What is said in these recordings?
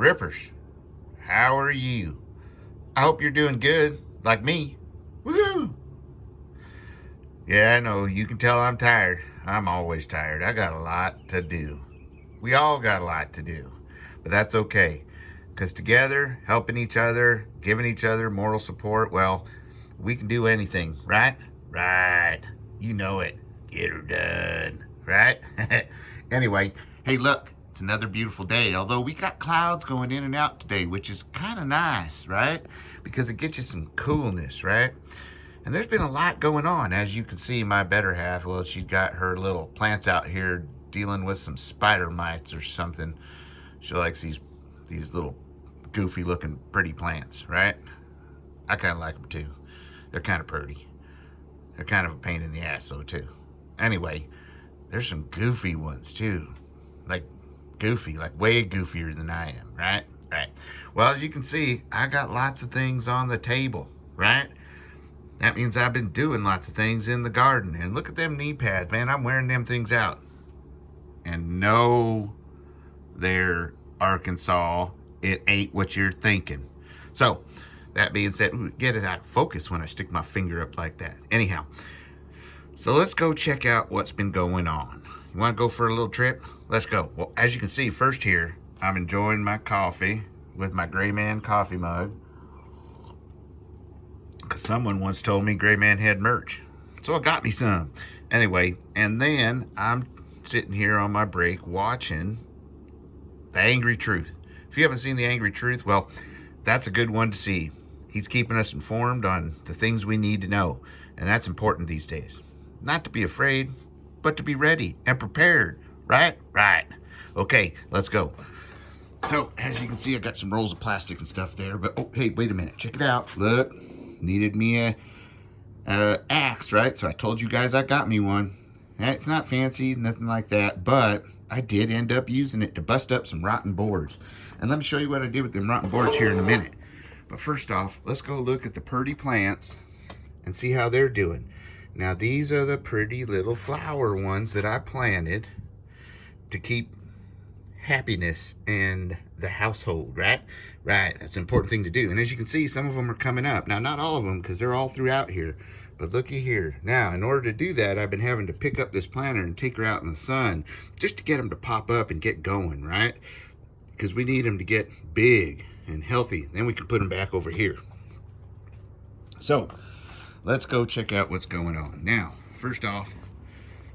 Rippers, how are you? I hope you're doing good, like me. Woohoo! Yeah, I know, you can tell I'm tired. I'm always tired. I got a lot to do. We all got a lot to do, but that's okay. Because together, helping each other, giving each other moral support, well, we can do anything, right? Right. You know it. Get her done, right? Anyway, hey, look, it's another beautiful day. Although we got clouds going in and out today, which is kind of nice, right? Because it gets you some coolness, right? And there's been a lot going on. As you can see, my better half, well, she's got her little plants out here dealing with some spider mites or something. She likes these little goofy looking pretty plants, right? I kind of like them too. They're kind of pretty. They're kind of a pain in the ass though too. Anyway, there's some goofy ones too. Like goofy, like way goofier than I am, right? Right. Well, as you can see, I got lots of things on the table, right? That means I've been doing lots of things in the garden. And look at them knee pads, man. I'm wearing them things out. And no, they're Arkansas. It ain't what you're thinking. So, that being said, get it out of focus when I stick my finger up like that. Anyhow, so let's go check out what's been going on. You want to go for a little trip? Let's go. Well, as you can see, first here, I'm enjoying my coffee with my Gray Man coffee mug. Because someone once told me Gray Man had merch. So I got me some. Anyway, and then I'm sitting here on my break watching The Angry Truth. If you haven't seen The Angry Truth, well, that's a good one to see. He's keeping us informed on the things we need to know. And that's important these days. Not to be afraid, but to be ready and prepared. Right? Right. Okay, let's go. So, as you can see, I got some rolls of plastic and stuff there. But, oh, hey, wait a minute. Check it out. Look. Needed me a axe, right? So I told you guys I got me one. It's not fancy, nothing like that, but I did end up using it to bust up some rotten boards. And let me show you what I did with them rotten boards here in a minute. But first off, let's go look at the pretty plants and see how they're doing. Now, these are the pretty little flower ones that I planted to keep happiness in the household, right? Right, that's an important thing to do. And as you can see, some of them are coming up. Now, not all of them, because they're all throughout here. But looky here. Now, in order to do that, I've been having to pick up this planter and take her out in the sun just to get them to pop up and get going, right? Because we need them to get big and healthy. Then we can put them back over here. So, let's go check out what's going on. Now, first off,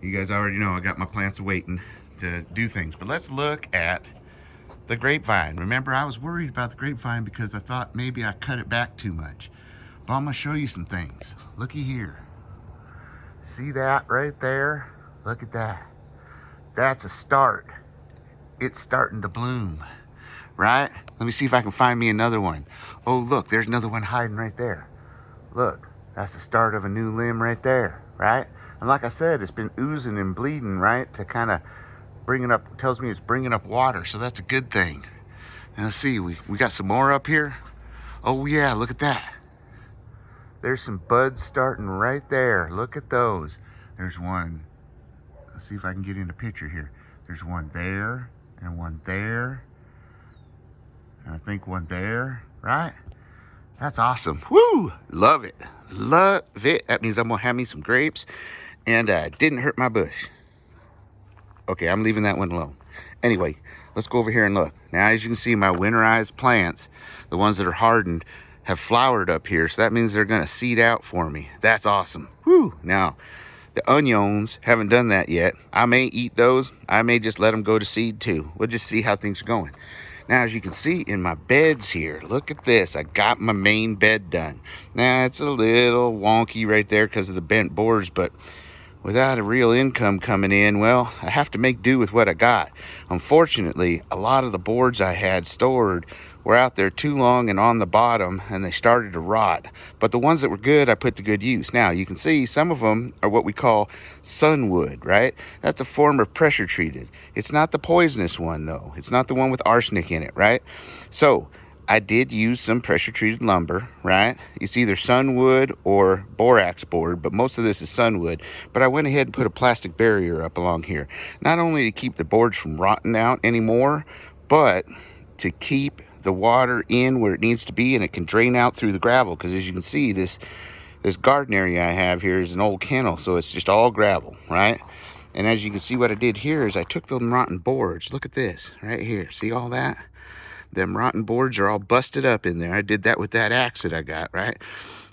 you guys already know I got my plants waiting to do things. But let's look at the grapevine. Remember, I was worried about the grapevine because I thought maybe I cut it back too much. But I'm going to show you some things. Looky here. See that right there? Look at that. That's a start. It's starting to bloom, right? Let me see if I can find me another one. Oh, look, there's another one hiding right there. Look, that's the start of a new limb right there, right? And like I said, it's been oozing and bleeding, right? To kind of bringing up, tells me it's bringing up water, so that's a good thing. And let's see, we got some more up here. Oh yeah, look at that. There's some buds starting right there. Look at those. There's one. Let's see if I can get in the picture here. There's one there and one there. And I think one there, right? That's awesome. Woo! Love it. Love it. That means I'm gonna have me some grapes and didn't hurt my bush. Okay, I'm leaving that one alone. Anyway, let's go over here and look. Now, as you can see, my winterized plants, the ones that are hardened, have flowered up here. So that means they're going to seed out for me. That's awesome. Woo! Now, the onions haven't done that yet. I may eat those. I may just let them go to seed too. We'll just see how things are going. Now, as you can see in my beds here, look at this. I got my main bed done. Now, it's a little wonky right there because of the bent boards, but without a real income coming in, well, I have to make do with what I got. Unfortunately, a lot of the boards I had stored were out there too long and on the bottom, and they started to rot. But the ones that were good, I put to good use. Now, you can see some of them are what we call sunwood, right? That's a form of pressure treated. It's not the poisonous one, though. It's not the one with arsenic in it, right? So, I did use some pressure treated lumber, right? It's either sunwood or borax board, but most of this is sunwood. But I went ahead and put a plastic barrier up along here. Not only to keep the boards from rotting out anymore, but to keep the water in where it needs to be, and it can drain out through the gravel, because as you can see, this garden area I have here is an old kennel, so it's just all gravel, right? And as you can see, what I did here is I took them rotten boards. Look at this right here. See all that? Them rotten boards are all busted up in there. I did that with that axe that I got, right?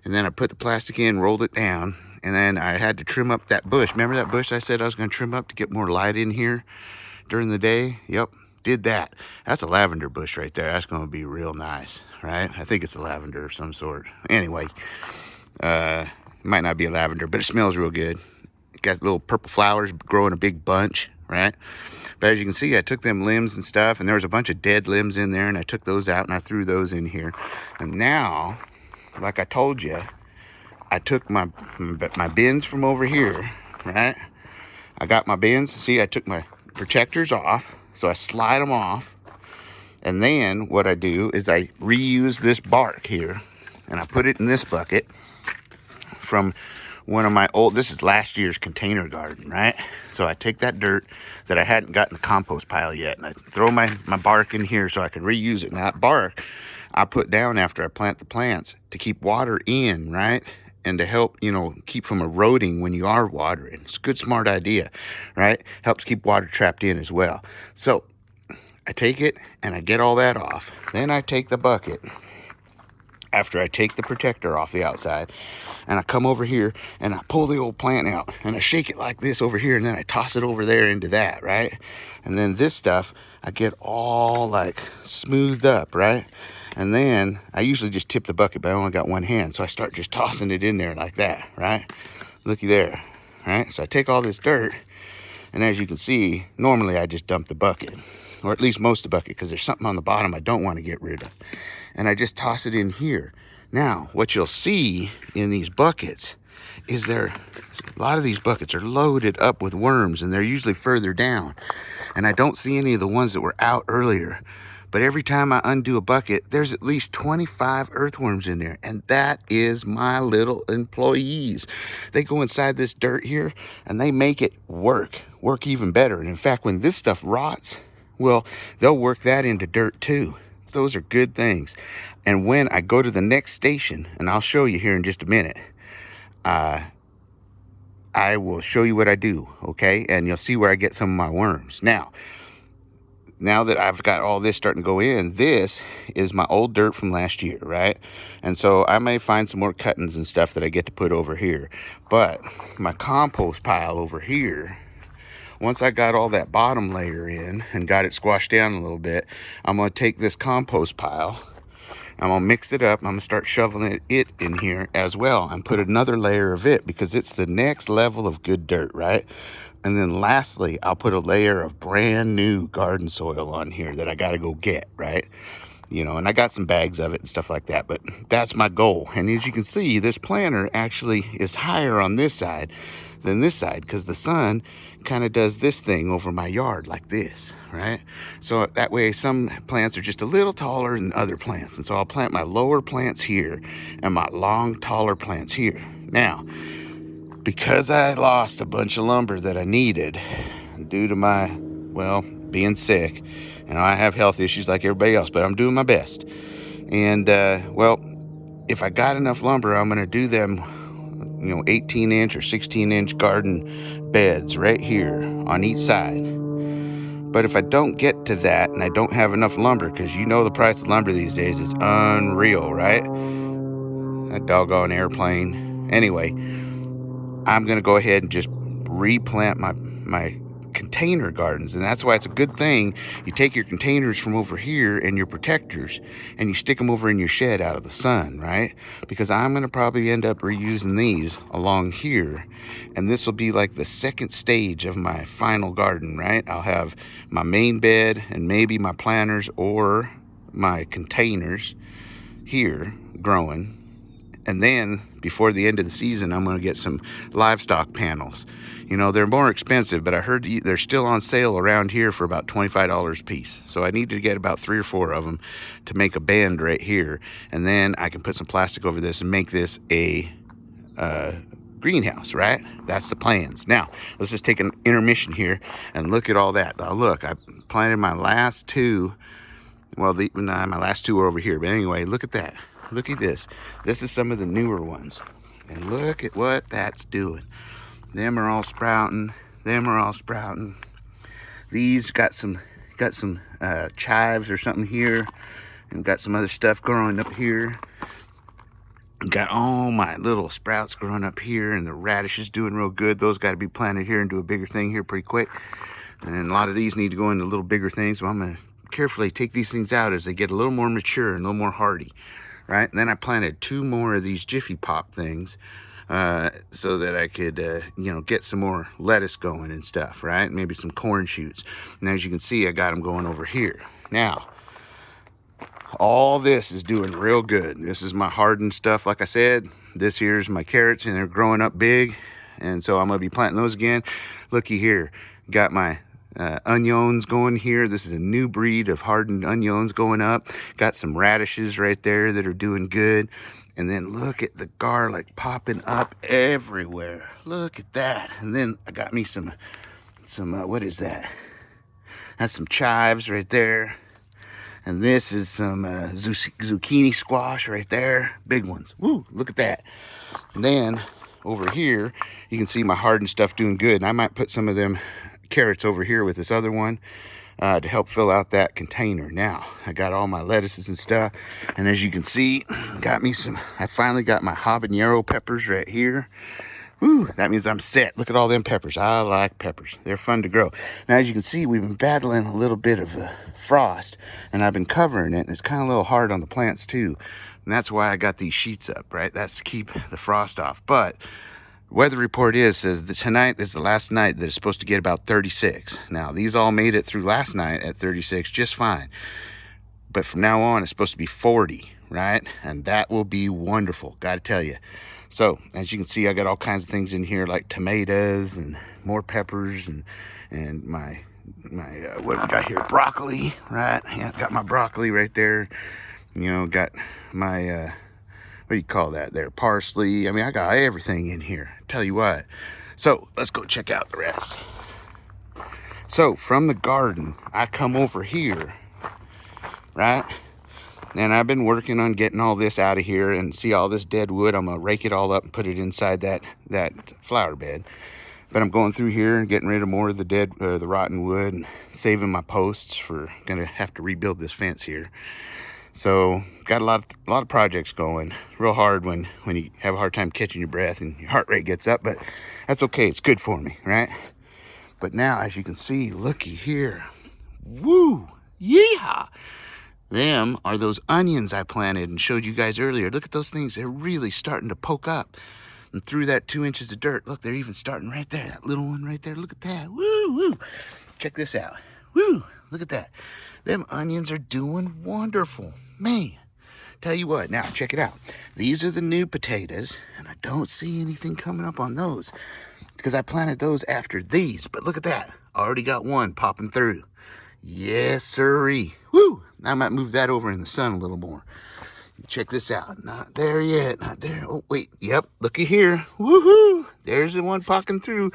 And then I put the plastic in, rolled it down, and then I had to trim up that bush. Remember that bush I said I was going to trim up to get more light in here during the day? Yep, did that. That's a lavender bush right there. That's going to be real nice, right? I think it's a lavender of some sort. Anyway, it might not be a lavender, but it smells real good. It got little purple flowers growing a big bunch, right? But as you can see, I took them limbs and stuff, and there was a bunch of dead limbs in there, and I took those out and I threw those in here. And now, like I told you, I took my bins from over here, right? I got my bins. See, I took my protectors off, so I slide them off. And then what I do is I reuse this bark here, and I put it in this bucket from one of my old, this is last year's container garden, right? So I take that dirt that I hadn't got in the compost pile yet, and I throw my bark in here so I can reuse it. Now that bark I put down after I plant the plants to keep water in, right? And to help, you know, keep from eroding when you are watering. It's a good, smart idea, right? Helps keep water trapped in as well. So I take it and I get all that off. Then I take the bucket, after I take the protector off the outside, and I come over here and I pull the old plant out and I shake it like this over here, and then I toss it over there into that, right? And then this stuff I get all like smoothed up, right? And then I usually just tip the bucket, but I only got one hand, so I start just tossing it in there like that, right? Looky there, right? So I take all this dirt, and as you can see, normally I just dump the bucket, or at least most of the bucket, because there's something on the bottom I don't want to get rid of. And I just toss it in here. Now, what you'll see in these buckets is a lot of these buckets are loaded up with worms, and they're usually further down. And I don't see any of the ones that were out earlier. But every time I undo a bucket, there's at least 25 earthworms in there. And that is my little employees. They go inside this dirt here, and they make it work even better. And in fact, when this stuff rots, well, they'll work that into dirt too. Those are good things. And when I go to the next station, and I'll show you here in just a minute, I will show you what I do, okay? And you'll see where I get some of my worms. Now that I've got all this starting to go in, this is my old dirt from last year, right? And so I may find some more cuttings and stuff that I get to put over here. But my compost pile over here, once I got all that bottom layer in and got it squashed down a little bit, I'm going to take this compost pile, I'm going to mix it up, I'm going to start shoveling it in here as well, and put another layer of it, because it's the next level of good dirt, right? And then lastly, I'll put a layer of brand new garden soil on here that I got to go get, right? You know, and I got some bags of it and stuff like that, but that's my goal. And as you can see, this planter actually is higher on this side than this side, because the sun kind of does this thing over my yard like this, right? So that way some plants are just a little taller than other plants. And so I'll plant my lower plants here and my long, taller plants here. Now, because I lost a bunch of lumber that I needed due to my, well, being sick, and I have health issues like everybody else, but I'm doing my best. And, well, if I got enough lumber, I'm going to do them, 18-inch or 16-inch garden beds right here on each side. But if I don't get to that and I don't have enough lumber, because the price of lumber these days is unreal, right? That doggone airplane. Anyway, I'm going to go ahead and just replant my container gardens. And that's why it's a good thing you take your containers from over here and your protectors and you stick them over in your shed out of the sun, right? Because I'm going to probably end up reusing these along here, and this will be like the second stage of my final garden, right? I'll have my main bed and maybe my planters or my containers here growing. And then before the end of the season, I'm going to get some livestock panels. They're more expensive, but I heard they're still on sale around here for about $25 a piece. So I need to get about 3 or 4 of them to make a bend right here. And then I can put some plastic over this and make this a greenhouse, right? That's the plans. Now, let's just take an intermission here and look at all that. Now, look, I planted my last 2 Well, my last two are over here. But anyway, look at that. Look at this. This is some of the newer ones. And look at what that's doing. Them are all sprouting. Them are all sprouting. These got some chives or something here. And got some other stuff growing up here. Got all my little sprouts growing up here. And the radishes doing real good. Those got to be planted here and do a bigger thing here pretty quick. And a lot of these need to go into little bigger things. So I'm going to carefully take these things out as they get a little more mature and a little more hardy. Right? And then I planted 2 more of these Jiffy Pop things. So that I could, get some more lettuce going and stuff, right? Maybe some corn shoots. And as you can see, I got them going over here. Now, all this is doing real good. This is my hardened stuff, like I said. This here's my carrots, and they're growing up big. And so I'm going to be planting those again. Looky here. Got my onions going here. This is a new breed of hardened onions going up. Got some radishes right there that are doing good. And then look at the garlic popping up everywhere. Look at that. And then I got me some what is that? That's some chives right there. And this is some zucchini squash right there. Big ones. Woo, look at that. And then over here, you can see my hardened stuff doing good. And I might put some of them carrots over here with this other one to help fill out that container. Now I got all my lettuces and stuff, and as you can see, I finally got my habanero peppers right here. Woo, that means I'm set. Look at all them peppers. I like peppers. They're fun to grow. Now, as you can see, we've been battling a little bit of frost, and I've been covering it, and it's kind of a little hard on the plants too. And that's why I got these sheets up, right? That's to keep the frost off. But weather report says that tonight is the last night that it's supposed to get about 36. Now, these all made it through last night at 36 just fine. But from now on, it's supposed to be 40, right? And that will be wonderful, gotta tell you. So, as you can see, I got all kinds of things in here like tomatoes and more peppers and my what we got here? Broccoli, right? Yeah, got my broccoli right there. Got my what do you call that there? Parsley. I mean, I got everything in here. Tell you what. So let's go check out the rest. So from the garden, I come over here, right? And I've been working on getting all this out of here, and see all this dead wood. I'm gonna rake it all up and put it inside that flower bed. But I'm going through here and getting rid of more of the rotten wood and saving my posts for gonna have to rebuild this fence here. So got a lot of projects going. Real hard when you have a hard time catching your breath and your heart rate gets up, but that's okay. It's good for me, right? But now, as you can see, looky here. Woo! Yeehaw! Them are those onions I planted and showed you guys earlier. Look at those things. They're really starting to poke up. And through that 2 inches of dirt, look, they're even starting right there. That little one right there. Look at that. Woo, woo. Check this out. Woo, look at that. Them onions are doing wonderful. Man, tell you what, now check it out. These are the new potatoes, and I don't see anything coming up on those because I planted those after these. But look at that. I already got one popping through. Yes, sirree. Woo! I might move that over in the sun a little more. Check this out. Not there yet. Not there. Oh, wait. Yep. Looky here. Woohoo! There's the one poking through.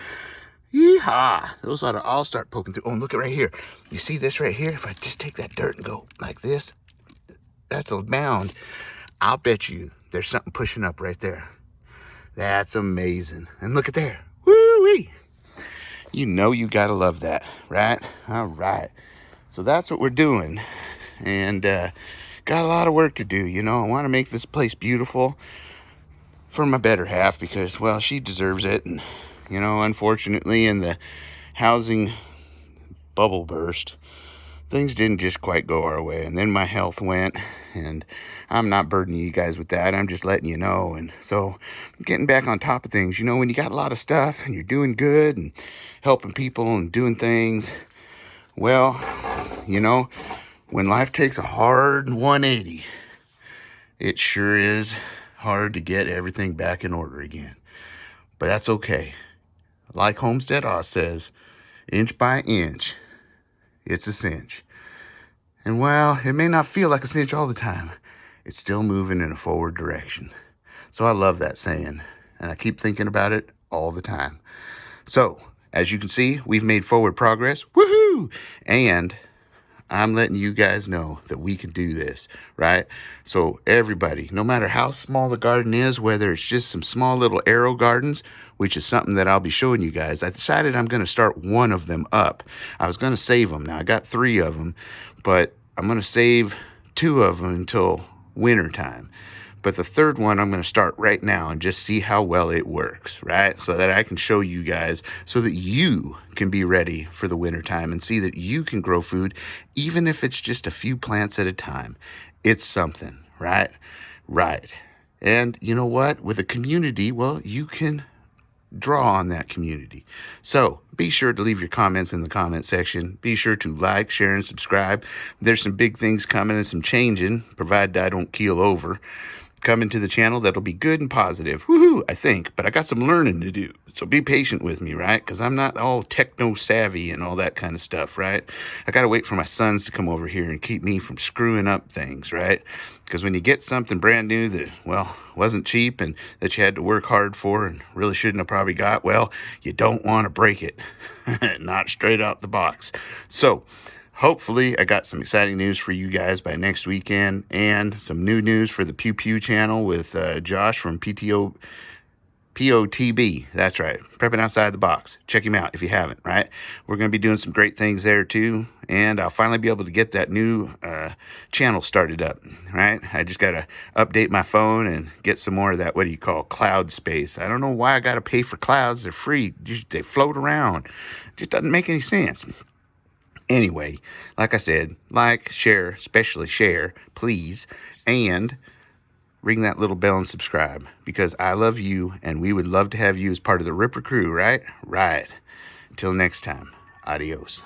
Yeehaw! Those ought to all start poking through. Oh, and look at right here. You see this right here? If I just take that dirt and go like this, that's a mound. I'll bet you there's something pushing up right there. That's amazing. And look at there. Woo-wee! You gotta love that, right? All right. So that's what we're doing. And got a lot of work to do. I want to make this place beautiful for my better half because, well, she deserves it. And, unfortunately, in the housing bubble burst, things didn't just quite go our way. And then my health went, and I'm not burdening you guys with that. I'm just letting you know. And so getting back on top of things, when you got a lot of stuff and you're doing good and helping people and doing things, well, when life takes a hard 180, it sure is hard to get everything back in order again. But that's okay. Like Homestead Oz says, inch by inch, it's a cinch. And while it may not feel like a cinch all the time, it's still moving in a forward direction. So I love that saying, and I keep thinking about it all the time. So, as you can see, we've made forward progress. Woohoo! And I'm letting you guys know that we can do this, right? So everybody, no matter how small the garden is, whether it's just some small little arrow gardens, which is something that I'll be showing you guys. I decided I'm going to start one of them up. I was going to save them. Now I got 3 of them, but I'm going to save 2 of them until winter time. But the third one I'm going to start right now and just see how well it works, right? So that I can show you guys so that you can be ready for the winter time and see that you can grow food, even if it's just a few plants at a time. It's something, right? Right. And you know what? With a community, well, you can draw on that community. So be sure to leave your comments in the comment section. Be sure to like, share, and subscribe. There's some big things coming and some changing, provided I don't keel over, coming to the channel that'll be good and positive. Woohoo, I think. But I got some learning to do. So be patient with me, right? Because I'm not all techno savvy and all that kind of stuff, right? I got to wait for my sons to come over here and keep me from screwing up things, right? Because when you get something brand new that, well, wasn't cheap and that you had to work hard for and really shouldn't have probably got, well, you don't want to break it. Not straight out the box. So hopefully I got some exciting news for you guys by next weekend, and some new news for the Pew Pew channel with Josh from POTB. That's right, Prepping Outside the Box. Check him out if you haven't, right? We're going to be doing some great things there too, and I'll finally be able to get that new channel started up, right? I just got to update my phone and get some more of that, what do you call, cloud space. I don't know why I got to pay for clouds. They're free. They float around. It just doesn't make any sense. Anyway, like I said, like, share, especially share, please, and ring that little bell and subscribe, because I love you and we would love to have you as part of the Ripper crew, right? Right. Until next time, adios.